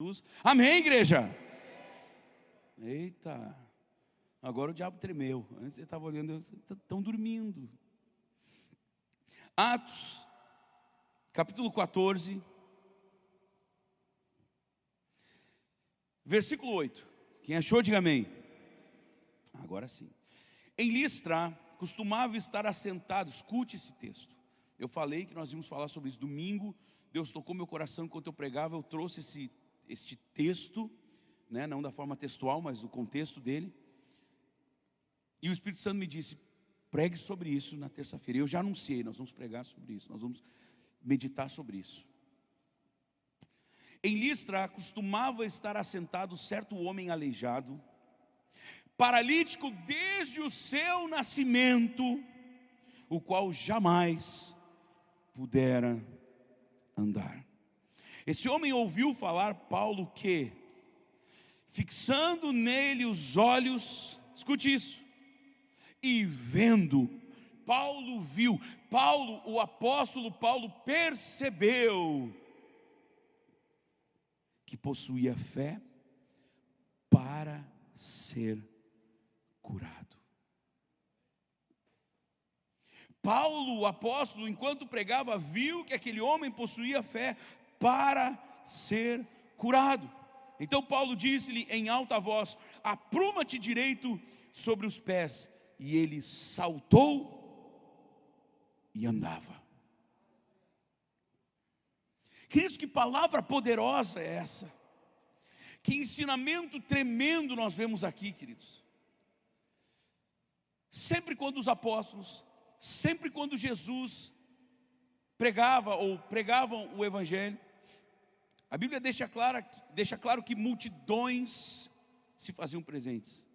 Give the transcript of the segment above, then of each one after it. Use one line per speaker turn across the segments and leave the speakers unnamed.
Jesus. Amém, igreja? Eita, agora o diabo tremeu. Antes você estava olhando, estão dormindo. Atos, capítulo 14, versículo 8. Quem achou, diga amém. Agora sim. Em Listra, costumava estar assentado. Escute esse texto. Eu falei que nós íamos falar sobre isso domingo. Deus tocou meu coração enquanto eu pregava. Eu trouxe este texto, né, não da forma textual, mas o contexto dele. E o Espírito Santo me disse: pregue sobre isso na terça-feira. Eu já anunciei, nós vamos pregar sobre isso, nós vamos meditar sobre isso. Em Listra costumava estar assentado certo homem aleijado, paralítico desde o seu nascimento, o qual jamais pudera andar. Esse homem ouviu falar Paulo que, fixando nele os olhos, escute isso, e vendo, o apóstolo Paulo percebeu que possuía fé para ser curado. Paulo, o apóstolo, enquanto pregava, viu que aquele homem possuía fé para ser curado. Então Paulo disse-lhe em alta voz: apruma-te direito sobre os pés. E ele saltou e andava. Queridos, que palavra poderosa é essa? Que ensinamento tremendo nós vemos aqui, queridos. Sempre quando os apóstolos, sempre quando Jesus pregava ou pregavam o evangelho, a Bíblia deixa claro que multidões se faziam presentes.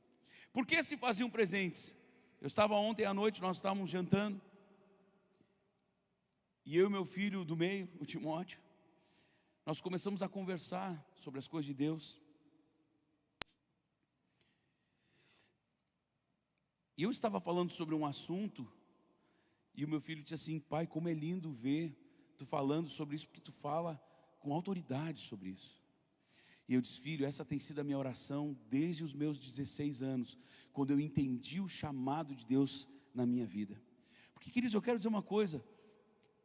Por que se faziam presentes? Eu estava ontem à noite, nós estávamos jantando, e eu e meu filho do meio, o Timóteo, nós começamos a conversar sobre as coisas de Deus. E eu estava falando sobre um assunto, e o meu filho disse assim: pai, como é lindo ver tu falando sobre isso, porque tu fala com autoridade sobre isso. E eu disse: filho, essa tem sido a minha oração desde os meus 16 anos, quando eu entendi o chamado de Deus na minha vida. Porque, queridos, eu quero dizer uma coisa: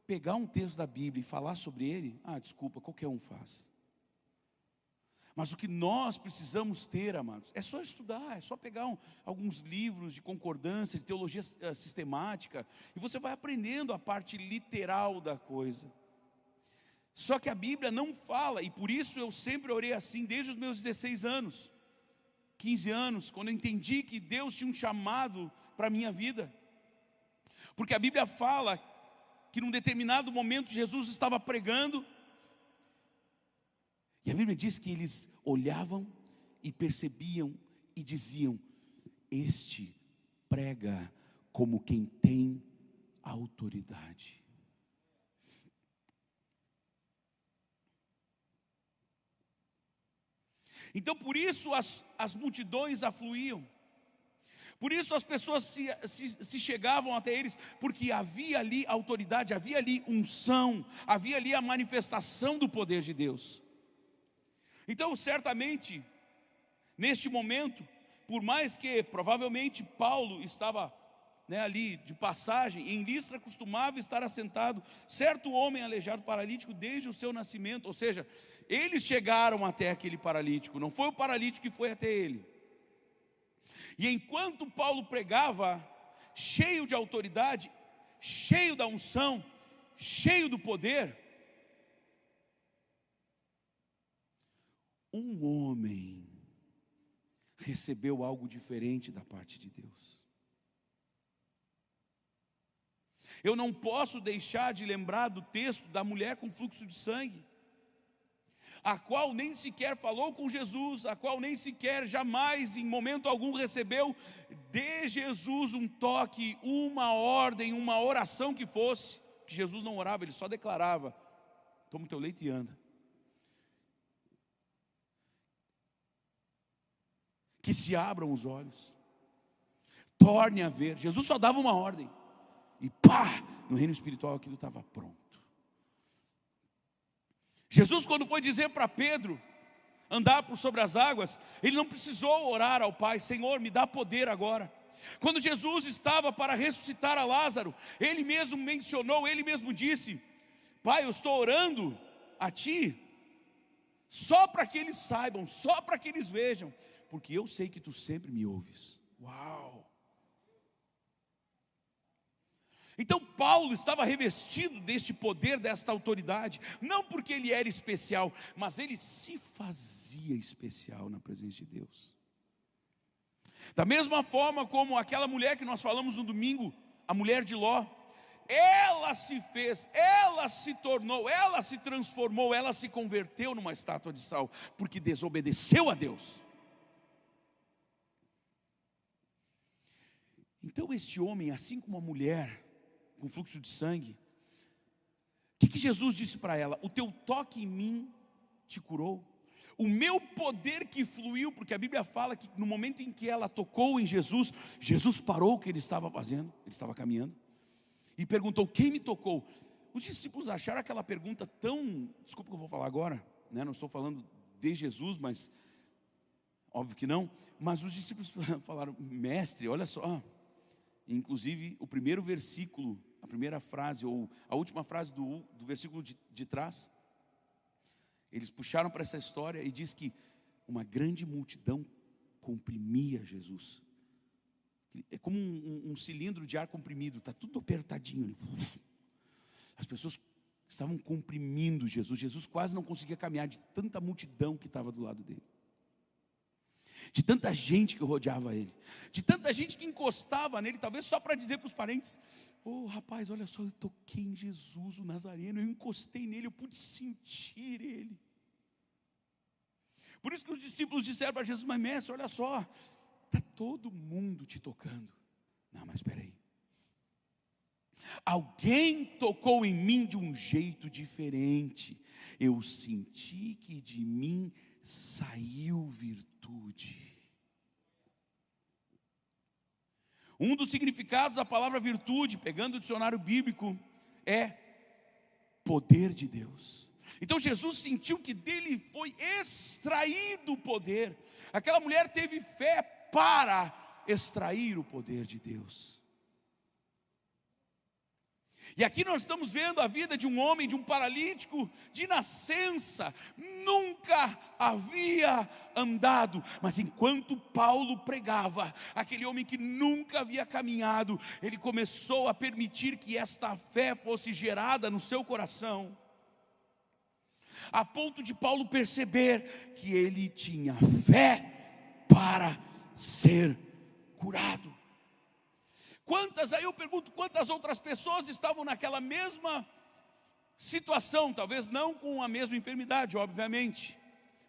pegar um texto da Bíblia e falar sobre ele, desculpa, qualquer um faz. Mas o que nós precisamos ter, amados, é só estudar, é só pegar alguns livros de concordância, de teologia sistemática, e você vai aprendendo a parte literal da coisa. Só que a Bíblia não fala, e por isso eu sempre orei assim, desde os meus 16 anos, 15 anos, quando eu entendi que Deus tinha um chamado para a minha vida. Porque a Bíblia fala que num determinado momento Jesus estava pregando, e a Bíblia diz que eles olhavam e percebiam e diziam: este prega como quem tem autoridade. Então por isso as multidões afluíam, por isso as pessoas se chegavam até eles, porque havia ali autoridade, havia ali unção, havia ali a manifestação do poder de Deus. Então certamente, neste momento, por mais que provavelmente Paulo estava ali de passagem, em Listra costumava estar assentado certo homem aleijado, paralítico desde o seu nascimento. Ou seja, eles chegaram até aquele paralítico, não foi o paralítico que foi até ele. E enquanto Paulo pregava, cheio de autoridade, cheio da unção, cheio do poder, um homem recebeu algo diferente da parte de Deus. Eu não posso deixar de lembrar do texto da mulher com fluxo de sangue, a qual nem sequer falou com Jesus, a qual nem sequer jamais em momento algum recebeu de Jesus um toque, uma ordem, uma oração que fosse, que Jesus não orava, ele só declarava: toma o teu leite e anda. Que se abram os olhos, torne a ver. Jesus só dava uma ordem, e pá, no reino espiritual aquilo estava pronto. Jesus, quando foi dizer para Pedro andar por sobre as águas, ele não precisou orar ao Pai: Senhor, me dá poder agora. Quando Jesus estava para ressuscitar a Lázaro, ele mesmo mencionou, ele mesmo disse: Pai, eu estou orando a Ti, só para que eles saibam, só para que eles vejam, porque eu sei que Tu sempre me ouves. Uau! Então Paulo estava revestido deste poder, desta autoridade, não porque ele era especial, mas ele se fazia especial na presença de Deus. Da mesma forma como aquela mulher que nós falamos no domingo, a mulher de Ló, ela se fez, ela se tornou, ela se transformou, ela se converteu numa estátua de sal, porque desobedeceu a Deus. Então este homem, assim como a mulher com fluxo de sangue, o que Jesus disse para ela? O teu toque em mim te curou. O meu poder que fluiu, porque a Bíblia fala que no momento em que ela tocou em Jesus, Jesus parou o que ele estava fazendo, ele estava caminhando, e perguntou: quem me tocou? Os discípulos acharam aquela pergunta tão, desculpa que eu vou falar agora, né? Não estou falando de Jesus, mas óbvio que não, mas os discípulos falaram: mestre, olha só, inclusive o primeiro versículo, a primeira frase, ou a última frase do versículo de trás, eles puxaram para essa história e diz que uma grande multidão comprimia Jesus. É como um cilindro de ar comprimido, está tudo apertadinho ali. As pessoas estavam comprimindo Jesus. Jesus quase não conseguia caminhar de tanta multidão que estava do lado dele, de tanta gente que rodeava ele, de tanta gente que encostava nele, talvez só para dizer para os parentes: oh rapaz, olha só, eu toquei em Jesus o Nazareno, eu encostei nele, eu pude sentir ele. Por isso que os discípulos disseram para Jesus: mas mestre, olha só, está todo mundo te tocando. Não, mas espera aí, alguém tocou em mim de um jeito diferente. Eu senti que de mim saiu virtude. Um dos significados da palavra virtude, pegando o dicionário bíblico, é poder de Deus. Então Jesus sentiu que dele foi extraído o poder. Aquela mulher teve fé para extrair o poder de Deus. E aqui nós estamos vendo a vida de um homem, de um paralítico de nascença, nunca havia andado, mas enquanto Paulo pregava, aquele homem que nunca havia caminhado, ele começou a permitir que esta fé fosse gerada no seu coração, a ponto de Paulo perceber que ele tinha fé para ser curado. Aí eu pergunto, quantas outras pessoas estavam naquela mesma situação, talvez não com a mesma enfermidade, obviamente,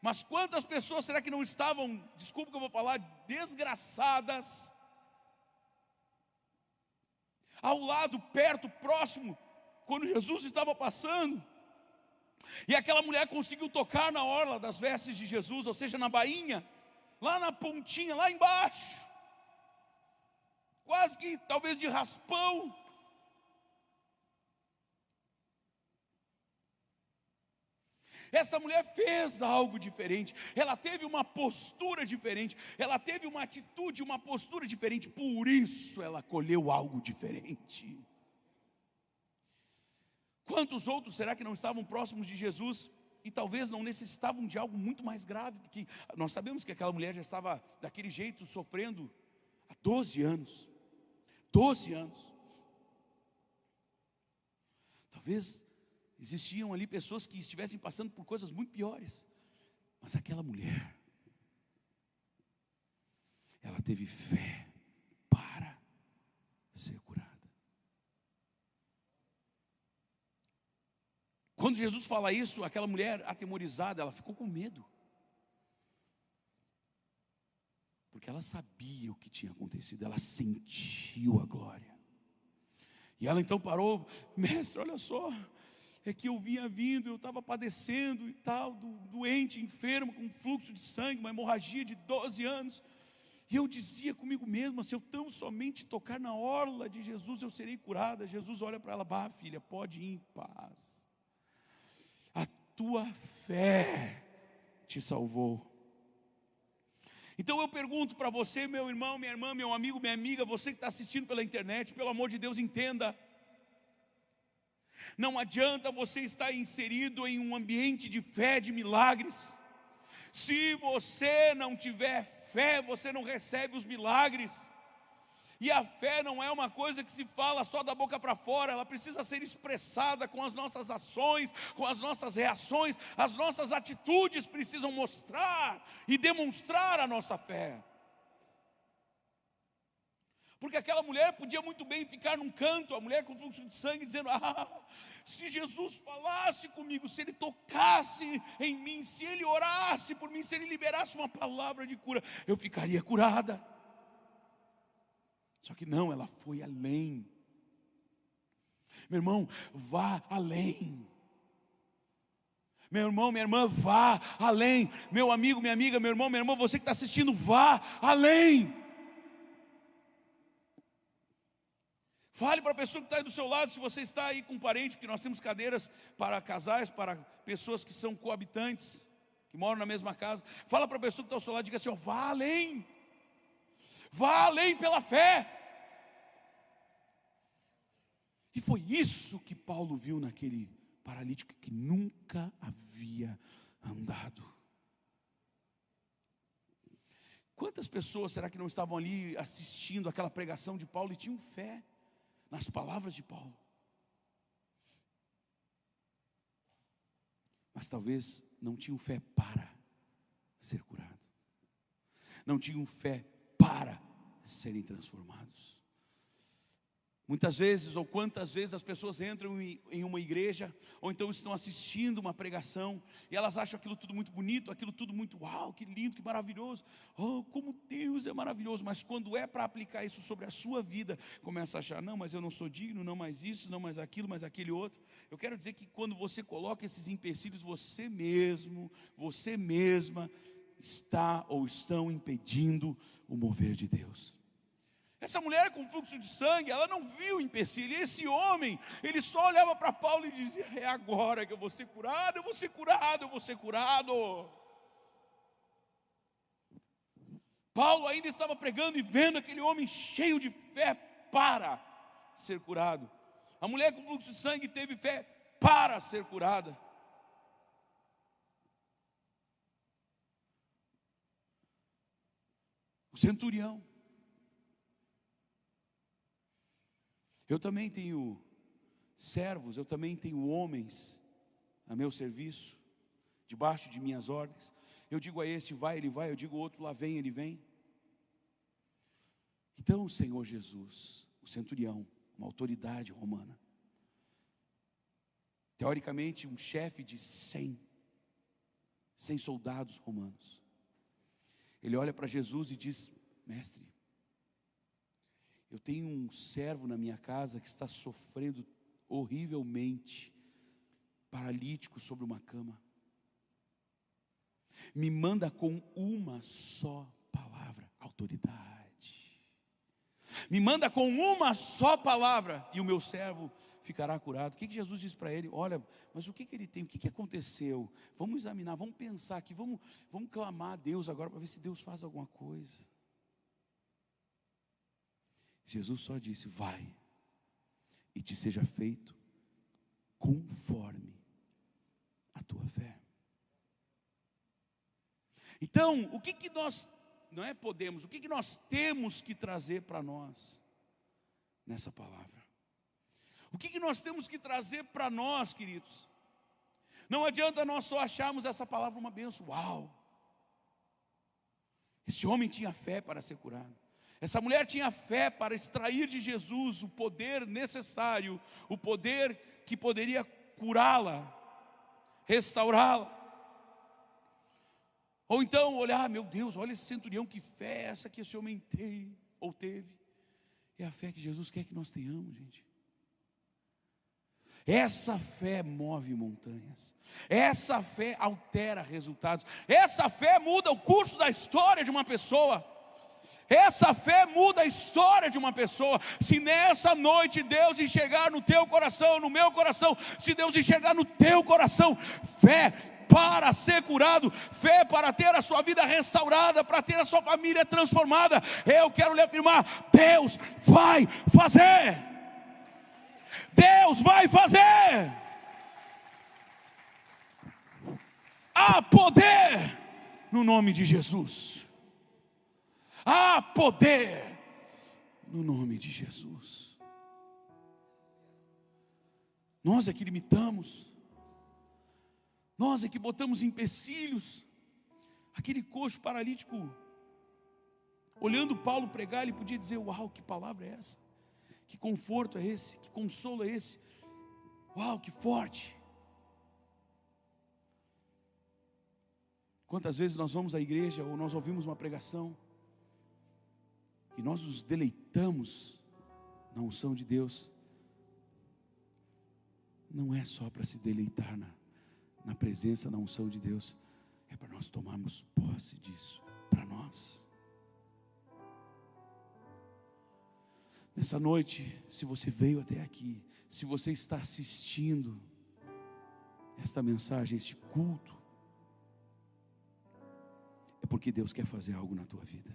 mas quantas pessoas será que não estavam, desculpa que eu vou falar, desgraçadas, ao lado, perto, próximo, quando Jesus estava passando, e aquela mulher conseguiu tocar na orla das vestes de Jesus, ou seja, na bainha, lá na pontinha, lá embaixo, quase que talvez de raspão. Essa mulher fez algo diferente, ela teve uma postura diferente, ela teve uma atitude, uma postura diferente, por isso ela colheu algo diferente. Quantos outros será que não estavam próximos de Jesus e talvez não necessitavam de algo muito mais grave? Porque nós sabemos que aquela mulher já estava daquele jeito, sofrendo há 12 anos. 12 anos. Talvez existiam ali pessoas que estivessem passando por coisas muito piores, mas aquela mulher, ela teve fé para ser curada. Quando Jesus fala isso, aquela mulher atemorizada, ela ficou com medo, porque ela sabia o que tinha acontecido, ela sentiu a glória. E ela então parou: mestre, olha só, é que eu vinha vindo, eu estava padecendo e tal, doente, enfermo, com fluxo de sangue, uma hemorragia de 12 anos. E eu dizia comigo mesma: se eu tão somente tocar na orla de Jesus, eu serei curada. Jesus olha para ela: bah, filha, pode ir em paz. A tua fé te salvou. Então eu pergunto para você, meu irmão, minha irmã, meu amigo, minha amiga, você que está assistindo pela internet, pelo amor de Deus, entenda. Não adianta você estar inserido em um ambiente de fé, de milagres. Se você não tiver fé, você não recebe os milagres. E a fé não é uma coisa que se fala só da boca para fora, ela precisa ser expressada com as nossas ações, com as nossas reações, as nossas atitudes precisam mostrar e demonstrar a nossa fé. Porque aquela mulher podia muito bem ficar num canto, a mulher com fluxo de sangue, dizendo: se Jesus falasse comigo, se Ele tocasse em mim, se Ele orasse por mim, se Ele liberasse uma palavra de cura, eu ficaria curada. Só que não, ela foi além. Meu irmão, vá além. Meu irmão, minha irmã, vá além. Meu amigo, minha amiga, meu irmão, minha irmã, você que está assistindo, vá além. Fale para a pessoa que está aí do seu lado, se você está aí com um parente, porque nós temos cadeiras para casais, para pessoas que são coabitantes, que moram na mesma casa. Fala para a pessoa que está ao seu lado, diga assim: vá além. Vá além pela fé. E foi isso que Paulo viu naquele paralítico que nunca havia andado. Quantas pessoas será que não estavam ali assistindo aquela pregação de Paulo e tinham fé nas palavras de Paulo? Mas talvez não tinham fé para ser curado. Não tinham fé para serem transformados. Muitas vezes, ou quantas vezes as pessoas entram em uma igreja, ou então estão assistindo uma pregação, e elas acham aquilo tudo muito bonito, aquilo tudo muito uau, que lindo, que maravilhoso, oh, como Deus é maravilhoso, mas quando é para aplicar isso sobre a sua vida, começa a achar: não, mas eu não sou digno, não mais isso, não mais aquilo, mais aquele outro. Eu quero dizer que quando você coloca esses empecilhos, você mesmo, você mesma, está ou estão impedindo o mover de Deus. Essa mulher com fluxo de sangue, ela não viu empecilho. E esse homem, ele só olhava para Paulo e dizia: é agora que eu vou ser curado, eu vou ser curado, eu vou ser curado. Paulo ainda estava pregando e vendo aquele homem cheio de fé para ser curado. A mulher com fluxo de sangue teve fé para ser curada. O centurião. Eu também tenho servos, eu também tenho homens a meu serviço, debaixo de minhas ordens. Eu digo a este: vai, ele vai. Eu digo ao outro: lá vem, ele vem. Então o Senhor Jesus, o centurião, uma autoridade romana, teoricamente um chefe de 100 soldados romanos, ele olha para Jesus e diz: mestre, eu tenho um servo na minha casa que está sofrendo horrivelmente, paralítico sobre uma cama. Me manda com uma só palavra, autoridade. Me manda com uma só palavra e o meu servo ficará curado. O que Jesus diz para ele? Olha, mas o que ele tem? O que aconteceu? Vamos examinar, vamos pensar aqui, vamos clamar a Deus agora para ver se Deus faz alguma coisa. Jesus só disse: vai, e te seja feito conforme a tua fé. Então, o que nós, não é podemos, o que nós temos que trazer para nós nessa palavra? O que nós temos que trazer para nós, queridos? Não adianta nós só acharmos essa palavra uma bênção. Uau! Esse homem tinha fé para ser curado. Essa mulher tinha fé para extrair de Jesus o poder necessário, o poder que poderia curá-la, restaurá-la. Ou então olhar: meu Deus, olha esse centurião, que fé é essa que esse homem tem, ou teve. É a fé que Jesus quer que nós tenhamos, gente. Essa fé move montanhas. Essa fé altera resultados. Essa fé muda o curso da história de uma pessoa. Essa fé muda a história de uma pessoa. Se nessa noite Deus enxergar no teu coração, no meu coração, se Deus enxergar no teu coração fé para ser curado, fé para ter a sua vida restaurada, para ter a sua família transformada. Eu quero lhe afirmar: Deus vai fazer. Deus vai fazer. Há poder no nome de Jesus. Há poder no nome de Jesus. Nós é que limitamos, nós é que botamos empecilhos. Aquele coxo paralítico, olhando Paulo pregar, ele podia dizer: uau, que palavra é essa? Que conforto é esse? Que consolo é esse? Uau, que forte! Quantas vezes nós vamos à igreja ou nós ouvimos uma pregação e nós nos deleitamos na unção de Deus. Não é só para se deleitar na presença, na unção de Deus, é para nós tomarmos posse disso para nós. Nessa noite, se você veio até aqui, se você está assistindo esta mensagem, este culto, é porque Deus quer fazer algo na tua vida.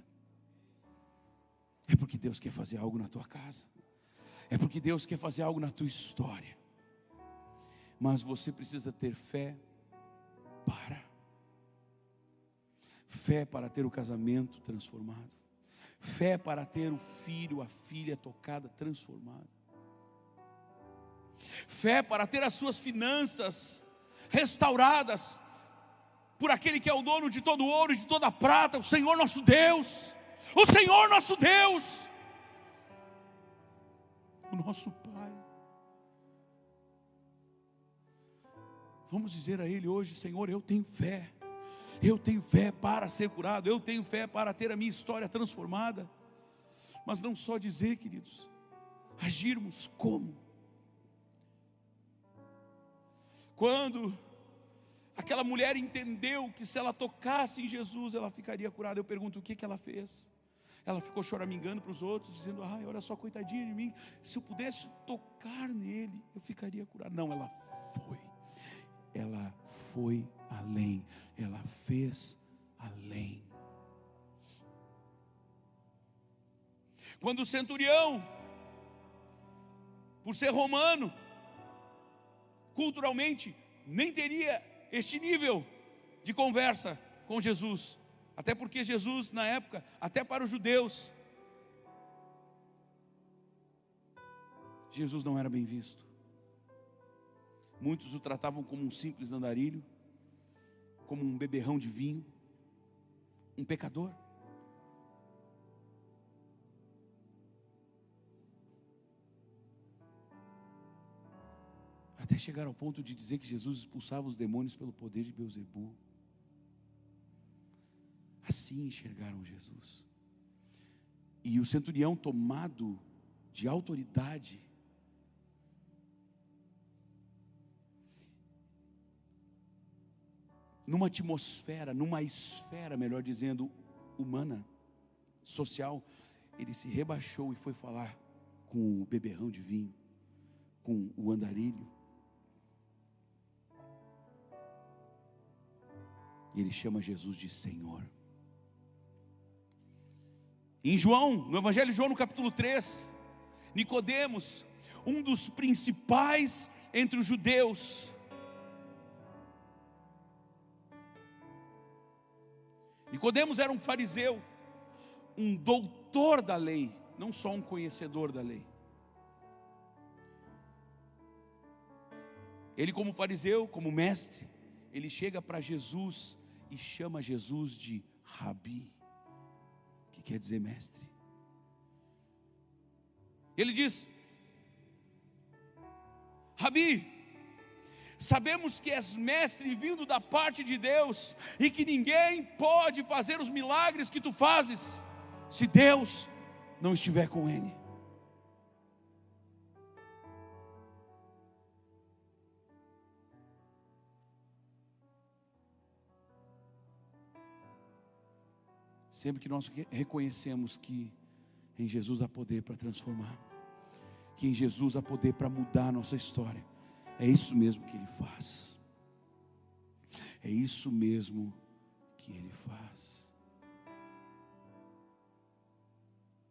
É porque Deus quer fazer algo na tua casa. É porque Deus quer fazer algo na tua história. Mas você precisa ter fé para ter o casamento transformado, fé para ter o filho, a filha tocada, transformada, fé para ter as suas finanças restauradas por aquele que é o dono de todo o ouro e de toda a prata, o Senhor nosso Deus. O Senhor nosso Deus, o nosso Pai. Vamos dizer a Ele hoje: Senhor, eu tenho fé para ser curado, eu tenho fé para ter a minha história transformada. Mas não só dizer, queridos, agirmos como? Quando aquela mulher entendeu que se ela tocasse em Jesus, ela ficaria curada, eu pergunto: o que ela fez? Ela ficou choramingando para os outros, dizendo: ai, olha só, coitadinha de mim, se eu pudesse tocar nele, eu ficaria curado. Não, ela foi além, ela fez além. Quando o centurião, por ser romano, culturalmente, nem teria este nível de conversa com Jesus, até porque Jesus, na época, até para os judeus, Jesus não era bem visto. Muitos o tratavam como um simples andarilho, como um beberrão de vinho, um pecador. Até chegar ao ponto de dizer que Jesus expulsava os demônios pelo poder de Beelzebu. Assim enxergaram Jesus. E o centurião, tomado de autoridade, numa atmosfera, numa esfera, melhor dizendo, humana, social, ele se rebaixou e foi falar com o beberrão de vinho, com o andarilho. E ele chama Jesus de Senhor. Em João, no Evangelho de João, no capítulo 3, Nicodemos, um dos principais entre os judeus, Nicodemos era um fariseu, um doutor da lei, não só um conhecedor da lei. Ele, como fariseu, como mestre, ele chega para Jesus e chama Jesus de Rabi, que quer dizer mestre. Ele diz: Rabi, sabemos que és mestre vindo da parte de Deus, e que ninguém pode fazer os milagres que tu fazes, se Deus não estiver com ele. Sempre que nós reconhecemos que em Jesus há poder para transformar, que em Jesus há poder para mudar a nossa história, é isso mesmo que Ele faz. É isso mesmo que Ele faz.